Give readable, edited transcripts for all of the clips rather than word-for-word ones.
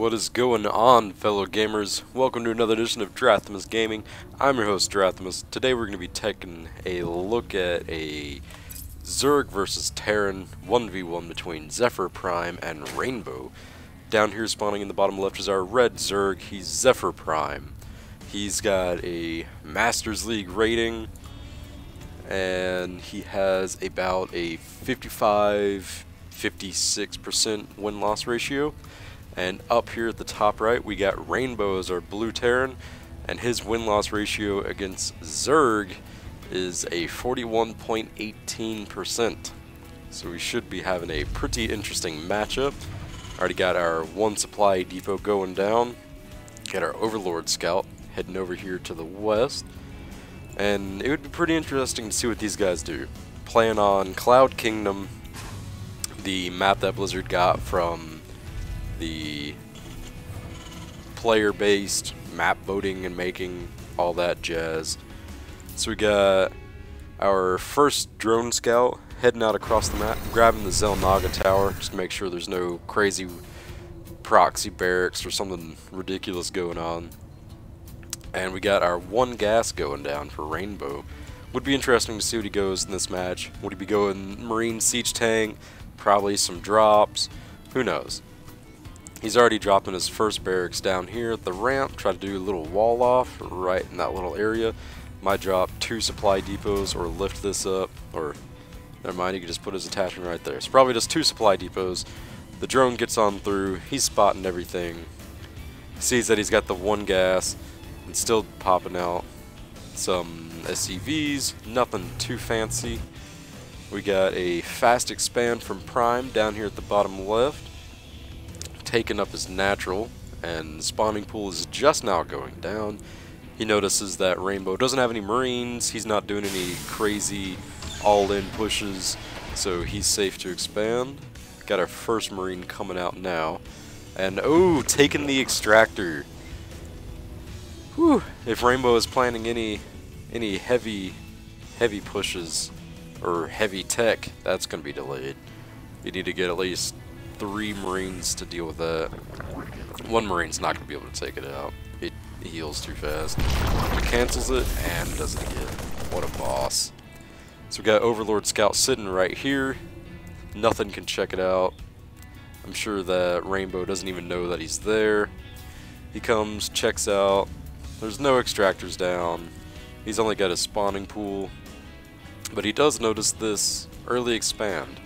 What is going on, fellow gamers? Welcome to another edition of Drathimus Gaming. I'm your host, Drathimus. Today we're going to be taking a look at a Zerg versus Terran 1v1 between ZephyrPrime and Rainbow. Down here spawning in the bottom left is our red Zerg. He's ZephyrPrime. He's got a Masters League rating, and he has about a 55-56% win-loss ratio. And up here at the top right, we got Rainbow as our blue Terran, and his win-loss ratio against Zerg is a 41.18%. So we should be having a pretty interesting matchup. Already got our one supply depot going down. Got our Overlord Scout heading over here to the west. And it would be pretty interesting to see what these guys do. Playing on Cloud Kingdom, the map that Blizzard got from the player-based map voting and making, all that jazz. So we got our first drone scout heading out across the map, grabbing the Zelnaga tower just to make sure there's no crazy proxy barracks or something ridiculous going on. And we got our one gas going down for Rainbow. Would be interesting to see what he goes in this match. Would he be going Marine Siege Tank? Probably some drops. Who knows? He's already dropping his first barracks down here at the ramp. Try to do a little wall off right in that little area. Might drop 2 supply depots or lift this up. Or, never mind, he could just put his attachment right there. So probably just 2 supply depots. The drone gets on through. He's spotting everything. Sees that he's got the one gas. And still popping out some SCVs. Nothing too fancy. We got a fast expand from Prime down here at the bottom left. Taken up his natural, and spawning pool is just now going down. He notices that Rainbow doesn't have any Marines. He's not doing any crazy all-in pushes, so he's safe to expand. Got our first Marine coming out now, and oh, taking the extractor. Whew. If Rainbow is planning any heavy pushes or heavy tech, that's gonna be delayed. You need to get at least 3 Marines to deal with that. 1 Marine's not going to be able to take it out. It heals too fast. He cancels it and does it again. What a boss. So we got Overlord Scout sitting right here. Nothing can check it out. I'm sure that Rainbow doesn't even know that he's there. He comes, checks out. There's no extractors down. He's only got a spawning pool. But he does notice this early expand.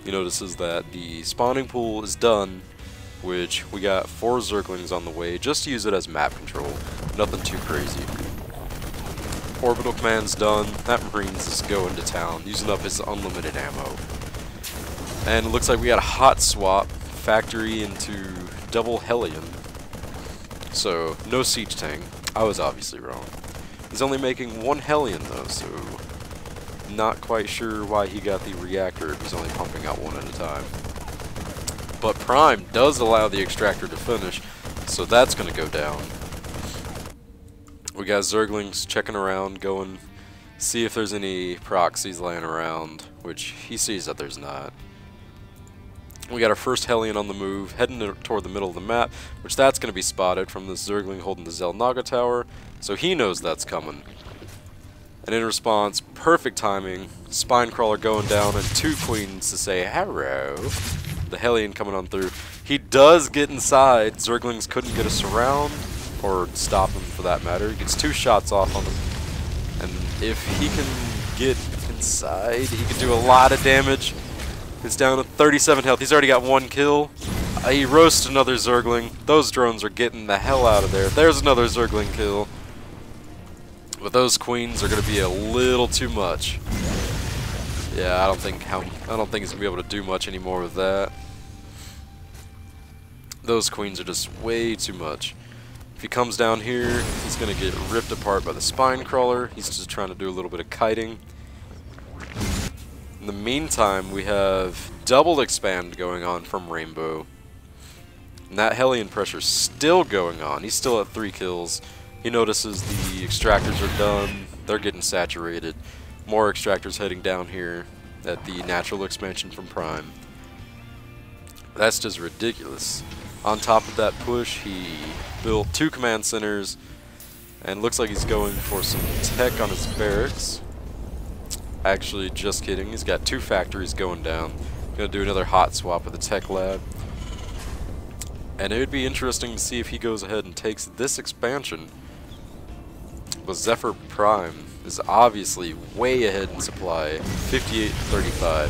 He notices that the spawning pool is done, which we got 4 Zerglings on the way, just to use it as map control. Nothing too crazy. Orbital command's done. That Marine's just going to town, using up his unlimited ammo. And it looks like we got a hot swap, factory into double Hellion. So, no siege tank. I was obviously wrong. He's only making 1 Hellion though, so not quite sure why he got the reactor if he's only pumping out 1 at a time. But Prime does allow the extractor to finish, so that's going to go down. We got Zerglings checking around, going see if there's any proxies laying around, which he sees that there's not. We got our first Hellion on the move, heading toward the middle of the map, which that's going to be spotted from this Zergling holding the Zelnaga tower, so he knows that's coming. And in response, perfect timing, spine crawler going down, and 2 queens to say hello. The Hellion coming on through. He does get inside. Zerglings couldn't get a surround, or stop him for that matter. He gets 2 shots off on him. And if he can get inside, he can do a lot of damage. He's down to 37 health. He's already got 1 kill. He roasts another Zergling. Those drones are getting the hell out of there. There's another Zergling kill. But those queens are going to be a little too much. Yeah, I don't think he's going to be able to do much anymore with that. Those queens are just way too much. If he comes down here, he's going to get ripped apart by the spine crawler. He's just trying to do a little bit of kiting. In the meantime, we have double expand going on from Rainbow. And that Hellion pressure is still going on. He's still at 3 kills. He notices the extractors are done. They're getting saturated. More extractors heading down here at the natural expansion from Prime. That's just ridiculous. On top of that push, he built 2 command centers, and looks like he's going for some tech on his barracks. Actually, just kidding. He's got 2 factories going down. Gonna do another hot swap with the tech lab. And it would be interesting to see if he goes ahead and takes this expansion. But ZephyrPrime is obviously way ahead in supply, 58-35.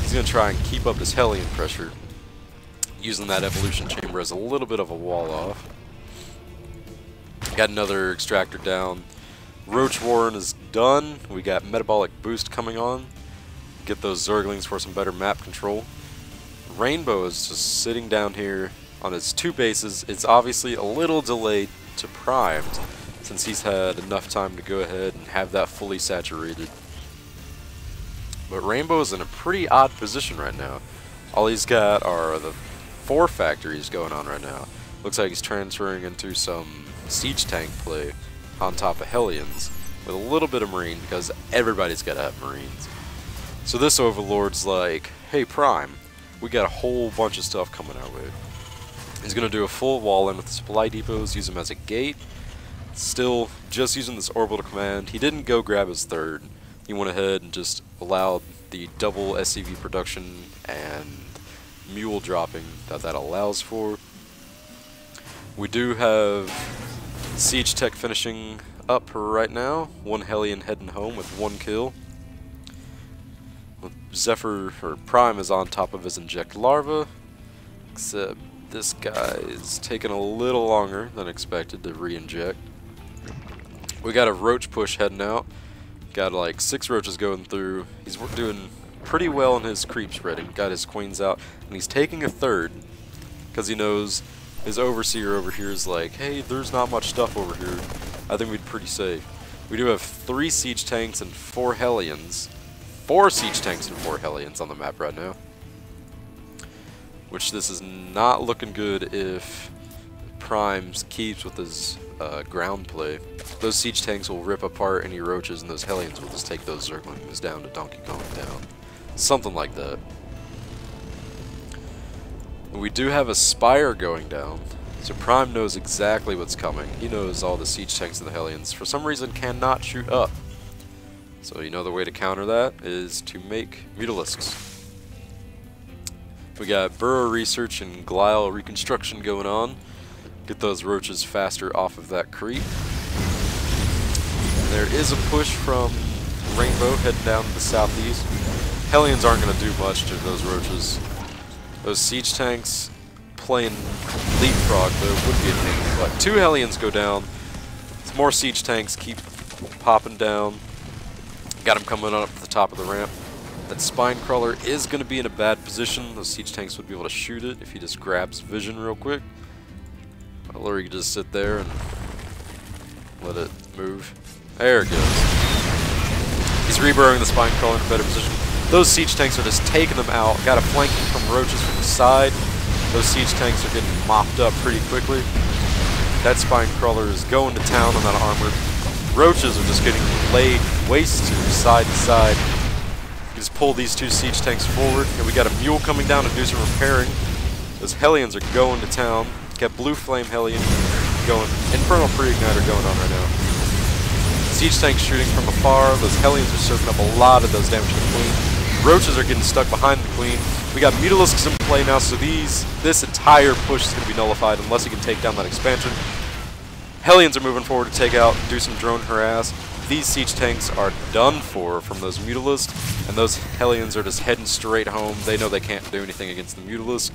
He's gonna try and keep up his Hellion pressure, using that evolution chamber as a little bit of a wall off. Got another extractor down. Roach Warren is done. We got metabolic boost coming on. Get those Zerglings for some better map control. Rainbow is just sitting down here on his 2 bases. It's obviously a little delayed to primed, since he's had enough time to go ahead and have that fully saturated. But Rainbow is in a pretty odd position right now. All he's got are the 4 factories going on right now. Looks like he's transferring into some siege tank play on top of Hellions, with a little bit of Marine, because everybody's got to have Marines. So this Overlord's like, hey Prime, we got a whole bunch of stuff coming our way. He's going to do a full wall in with the supply depots, use them as a gate. Still, just using this orbital command, he didn't go grab his 3rd. He went ahead and just allowed the double SCV production and mule dropping that allows for. We do have Siege Tech finishing up right now. 1 Hellion heading home with 1 kill. ZephyrPrime is on top of his inject larva, except this guy is taking a little longer than expected to re-inject. We got a roach push heading out. Got like 6 roaches going through. He's doing pretty well in his creep spreading. Got his queens out, and he's taking a 3rd because he knows his overseer over here is like, hey, there's not much stuff over here. I think we'd be pretty safe. We do have 3 siege tanks and 4 Hellions. 4 siege tanks and 4 Hellions on the map right now. Which this is not looking good if Primes keeps with his ground play. Those siege tanks will rip apart any roaches, and those Hellions will just take those Zerglings down to Donkey Kong down. Something like that. We do have a Spire going down, so Prime knows exactly what's coming. He knows all the siege tanks and the Hellions, for some reason, cannot shoot up. So you know the way to counter that is to make Mutalisks. We got burrow research and glial reconstruction going on. Get those roaches faster off of that creep. And there is a push from Rainbow heading down to the southeast. Hellions aren't going to do much to those roaches. Those siege tanks playing leapfrog though would be a pain. But 2 Hellions go down. Some more siege tanks keep popping down. Got him coming on up to the top of the ramp. That spine crawler is going to be in a bad position. Those siege tanks would be able to shoot it if he just grabs vision real quick. Or he could just sit there and let it move. There it goes. He's reburrowing the spine crawler in a better position. Those siege tanks are just taking them out. Got a flanking from roaches from the side. Those siege tanks are getting mopped up pretty quickly. That spine crawler is going to town on that armor. Roaches are just getting laid waste to side. Just pull these 2 siege tanks forward, and we got a mule coming down to do some repairing. Those Hellions are going to town. Got Blue Flame Hellion going. Infernal Pre-Igniter going on right now. Siege tanks shooting from afar. Those Hellions are soaking up a lot of those damage to the Queen. Roaches are getting stuck behind the Queen. We got Mutalisks in play now, so this entire push is going to be nullified unless he can take down that expansion. Hellions are moving forward to take out, do some drone harass. These siege tanks are done for from those Mutalisks, and those Hellions are just heading straight home. They know they can't do anything against the Mutalisk.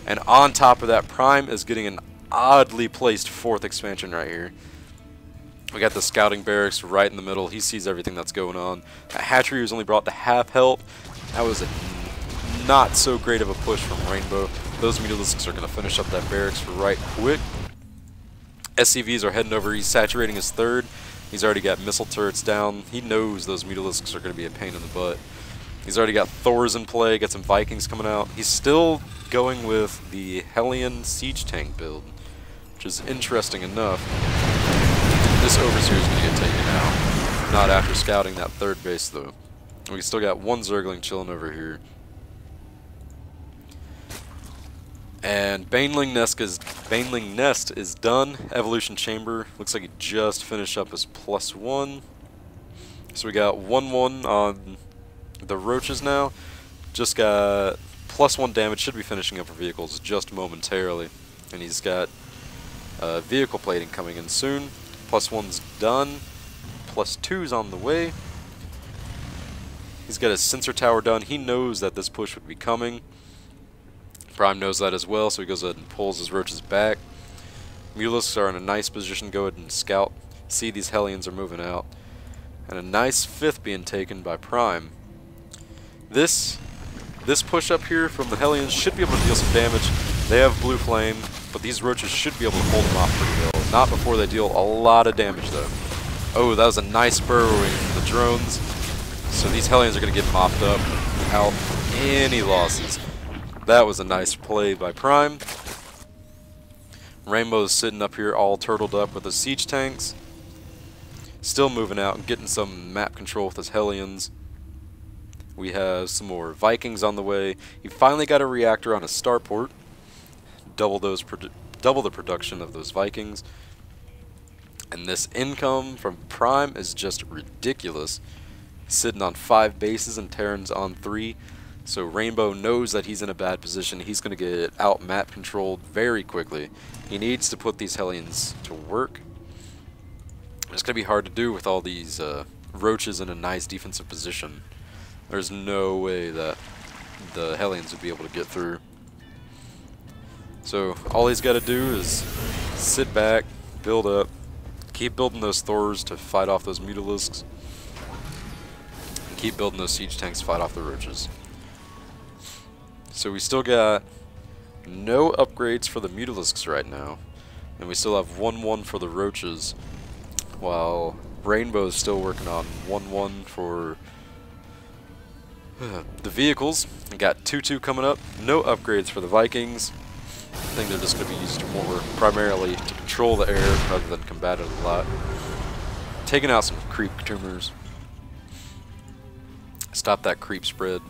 And on top of that, Prime is getting an oddly placed 4th expansion right here. We got the scouting barracks right in the middle. He sees everything that's going on. That hatchery was only brought to half health. That was a not so great of a push from Rainbow. Those Mutalisks are going to finish up that barracks right quick. SCVs are heading over. He's saturating his 3rd. He's already got missile turrets down. He knows those Mutalisks are going to be a pain in the butt. He's already got Thors in play, got some Vikings coming out. He's still going with the Hellion siege tank build, which is interesting enough. This overseer is going to get taken out. Not after scouting that 3rd base, though. We still got 1 Zergling chilling over here. And Baneling Nest is done. Evolution Chamber looks like he just finished up his +1. So we got 1/1 on the roaches now. Just got +1 damage. Should be finishing up for vehicles just momentarily. And he's got vehicle plating coming in soon. +1's done. +2's on the way. He's got his sensor tower done. He knows that this push would be coming. Prime knows that as well, so he goes ahead and pulls his roaches back. Mulisks are in a nice position. Go ahead and scout. See, these Hellions are moving out. And a nice 5th being taken by Prime. This push up here from the Hellions should be able to deal some damage. They have blue flame, but these roaches should be able to hold them off pretty well. Not before they deal a lot of damage, though. Oh, that was a nice burrowing from the drones. So these Hellions are going to get mopped up without any losses. That was a nice play by Prime. Rainbow's sitting up here all turtled up with his siege tanks. Still moving out and getting some map control with his Hellions. We have some more Vikings on the way. He finally got a reactor on his starport. Double the production of those Vikings. And this income from Prime is just ridiculous. Sitting on 5 bases and Terran's on 3. So Rainbow knows that he's in a bad position. He's going to get out map controlled very quickly. He needs to put these Hellions to work. It's going to be hard to do with all these roaches in a nice defensive position. There's no way that the Hellions would be able to get through. So all he's got to do is sit back, build up, keep building those Thors to fight off those Mutalisks, and keep building those siege tanks to fight off the roaches. So we still got no upgrades for the Mutalisks right now, and we still have 1/1 for the roaches, while Rainbow is still working on 1/1 for the vehicles. We got 2/2 coming up. No upgrades for the Vikings. I think they're just going to be used more primarily to patrol the air rather than combat it a lot. Taking out some creep tumors. Stop that creep spread.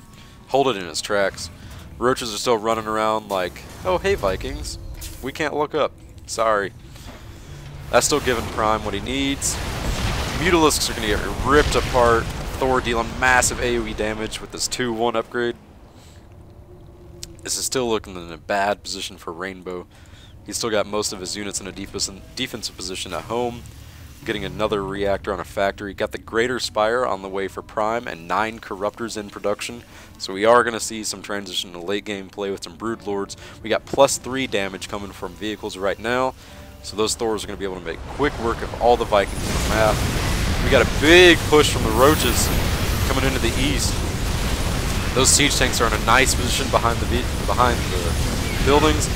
Hold it in its tracks. Roaches are still running around like, oh hey Vikings, we can't look up. Sorry. That's still giving Prime what he needs. Mutalisks are going to get ripped apart. Thor dealing massive AoE damage with this 2/1 upgrade. This is still looking in a bad position for Rainbow. He's still got most of his units in a defensive position at home. Getting another reactor on a factory. Got the Greater Spire on the way for Prime and 9 Corruptors in production. So we are going to see some transition to late game play with some Broodlords. We got +3 damage coming from vehicles right now. So those Thors are going to be able to make quick work of all the Vikings on the map. We got a big push from the Roaches coming into the east. Those siege tanks are in a nice position behind the buildings.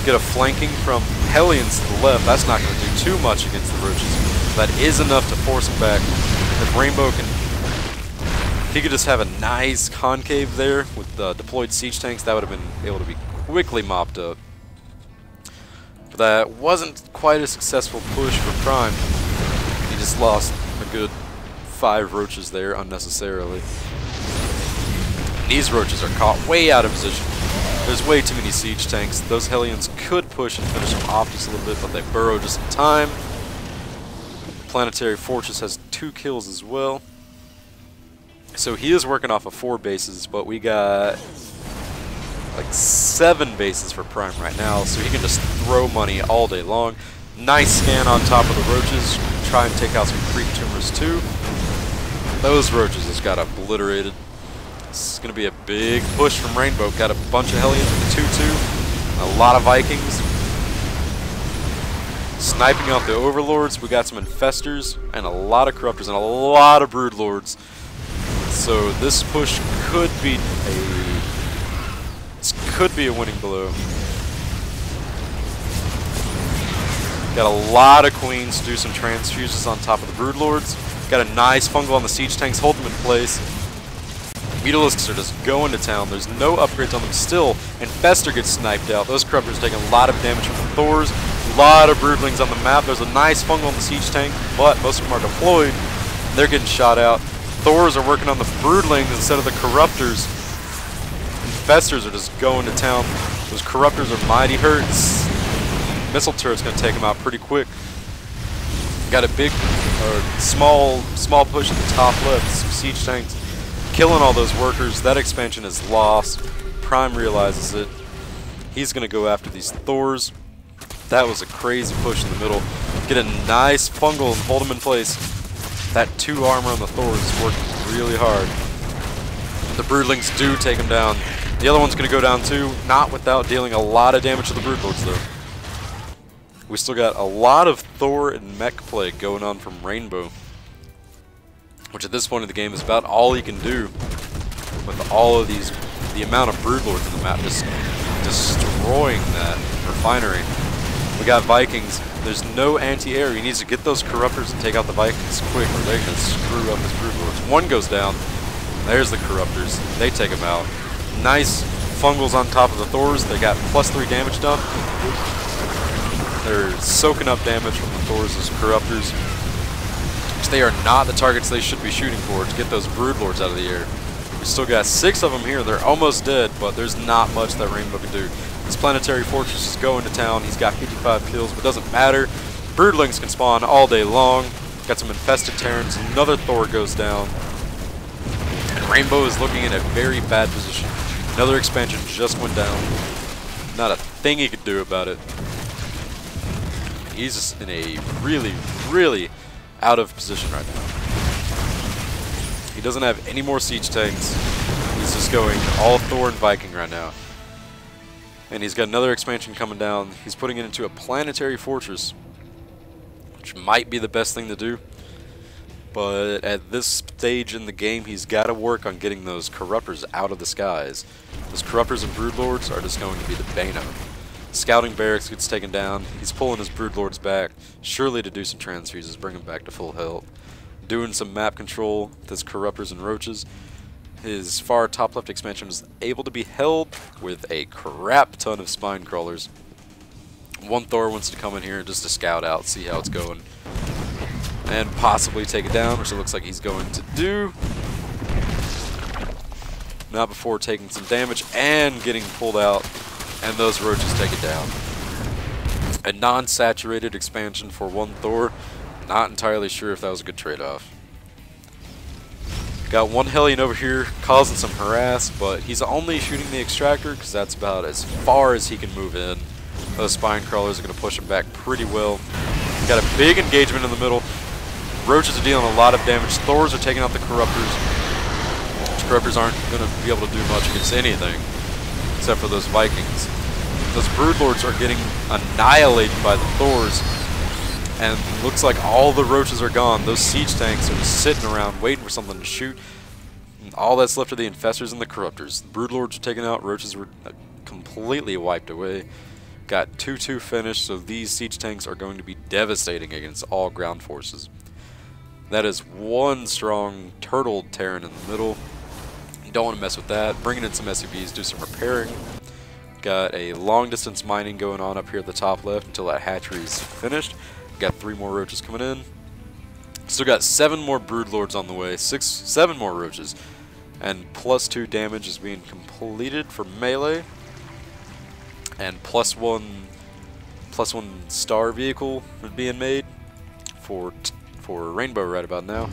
Get a flanking from Hellions to the left. That's not going to do too much against the Roaches. That is enough to force them back. If Rainbow can, if he could just have a nice concave there with deployed siege tanks, that would have been able to be quickly mopped up. But that wasn't quite a successful push for Prime. He just lost a good 5 roaches there unnecessarily. And these roaches are caught way out of position. There's way too many siege tanks. Those Hellions could push and finish them off just a little bit, but they burrow just in time. Planetary Fortress has 2 kills as well. So he is working off of 4 bases, but we got like 7 bases for Prime right now, so he can just throw money all day long. Nice scan on top of the roaches. Try and take out some creep tumors too. Those roaches just got obliterated. This is going to be a big push from Rainbow. Got a bunch of Hellions with the 2/2. A lot of Vikings. Sniping out the Overlords. We got some Infestors and a lot of Corruptors and a lot of Broodlords. So this push could be a winning blow. Got a lot of Queens to do some transfuses on top of the Broodlords. Got a nice fungal on the siege tanks, hold them in place. Mutalisks are just going to town. There's no upgrades on them still. Infestor gets sniped out. Those Corruptors taking a lot of damage from the Thors. A lot of Broodlings on the map. There's a nice fungal on the siege tank, but most of them are deployed. They're getting shot out. Thors are working on the Broodlings instead of the Corruptors. Infestors are just going to town. Those Corruptors are mighty hurts. Missile turret's going to take them out pretty quick. Got a big, small push at the top left. Some siege tanks killing all those workers. That expansion is lost. Prime realizes it. He's going to go after these Thors. That was a crazy push in the middle. Get a nice fungal and hold them in place. That 2 armor on the Thors is working really hard. The Broodlings do take him down. The other one's going to go down too, not without dealing a lot of damage to the Broodlords though. We still got a lot of Thor and Mech play going on from Rainbow, which at this point in the game is about all he can do with all of these, the amount of Broodlords in the map, just destroying that refinery. We got Vikings. There's no anti-air. He needs to get those Corruptors and take out the Vikings quick, or they're going to screw up his Broodlords. One goes down. There's the Corruptors. They take him out. Nice fungals on top of the Thors. They got +3 damage done. They're soaking up damage from the Thors as Corruptors, which they are not the targets they should be shooting for to get those Broodlords out of the air. We still got 6 of them here. They're almost dead, but there's not much that Rainbow can do. This planetary fortress is going to town. He's got 55 kills, but it doesn't matter. Broodlings can spawn all day long. Got some infested Terrans. Another Thor goes down. And Rainbow is looking in a very bad position. Another expansion just went down. Not a thing he could do about it. He's just in a really, really out of position right now. He doesn't have any more siege tanks. He's just going all Thor and Viking right now. And he's got another expansion coming down. He's putting it into a planetary fortress, which might be the best thing to do. But at this stage in the game, he's got to work on getting those Corruptors out of the skies. Those Corruptors and Broodlords are just going to be the bane of him. Scouting barracks gets taken down. He's pulling his Broodlords back, surely to do some transfuses, bring him back to full health. Doing some map control with his Corruptors and Roaches. His far top left expansion was able to be held with a crap ton of spine crawlers. One Thor wants to come in here just to scout out, see how it's going, and possibly take it down, which it looks like he's going to do. Not before taking some damage and getting pulled out, and those Roaches take it down. A non-saturated expansion for one Thor. Not entirely sure if that was a good trade-off. Got one Hellion over here causing some harass, but he's only shooting the extractor because that's about as far as he can move in. Those spine crawlers are going to push him back pretty well. Got a big engagement in the middle. Roaches are dealing a lot of damage. Thors are taking out the Corruptors. Corruptors aren't going to be able to do much against anything except for those Vikings. Those Broodlords are getting annihilated by the Thors, and looks like all the Roaches are gone. Those siege tanks are just sitting around waiting for something to shoot. And all that's left are the Infestors and the Corruptors. The Broodlords are taken out. Roaches were completely wiped away. Got 2-2 finished, so these siege tanks are going to be devastating against all ground forces. That is one strong turtle Terran in the middle. You don't want to mess with that. Bringing in some SUVs, do some repairing. Got a long distance mining going on up here at the top left until that hatchery is finished. Got 3 more Roaches coming in. Still got 7 more Broodlords on the way. 7 more Roaches. And +2 damage is being completed for melee. And +1 star vehicle is being made for Rainbow right about now.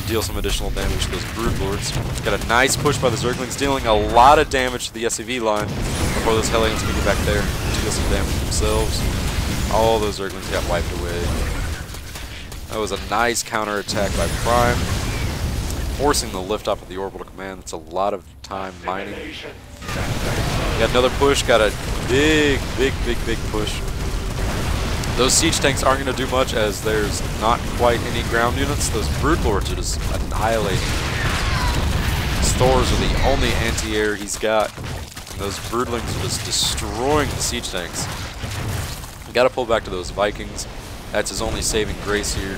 Deal some additional damage to those Broodlords. Got a nice push by the Zerglings, dealing a lot of damage to the SUV line before those Hellions can get back there to deal some damage themselves. All those Zerglings got wiped away. That was a nice counterattack by Prime, forcing the lift off of the orbital command. That's a lot of time mining. Got another push, got a big push. Those siege tanks aren't going to do much as there's not quite any ground units. Those Broodlords are just annihilating. His Thors are the only anti-air he's got. And those Broodlings are just destroying the siege tanks. Got to pull back to those Vikings. That's his only saving grace here.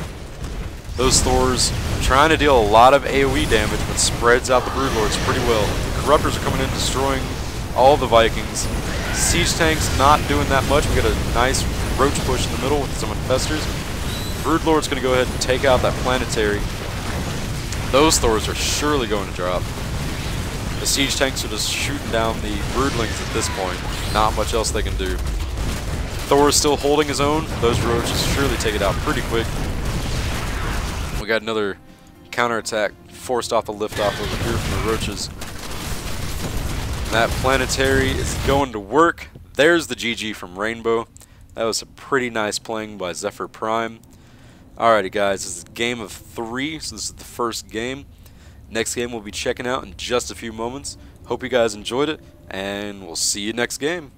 Those Thors are trying to deal a lot of AoE damage, but spreads out the Broodlords pretty well. The Corruptors are coming in, destroying all the Vikings. Siege tanks not doing that much. We got a nice Roach push in the middle with some Infestors. Broodlord's going to go ahead and take out that planetary. Those Thors are surely going to drop. The siege tanks are just shooting down the broodlings at this point. Not much else they can do. Thor is still holding his own. Those roaches surely take it out pretty quick. We got another counterattack forced off the liftoff over here from the roaches. And that planetary is going to work. There's the GG from Rainbow. That was a pretty nice playing by ZephyrPrime. Alrighty guys, this is game of 3, so this is the first game. Next game we'll be checking out in just a few moments. Hope you guys enjoyed it, and we'll see you next game.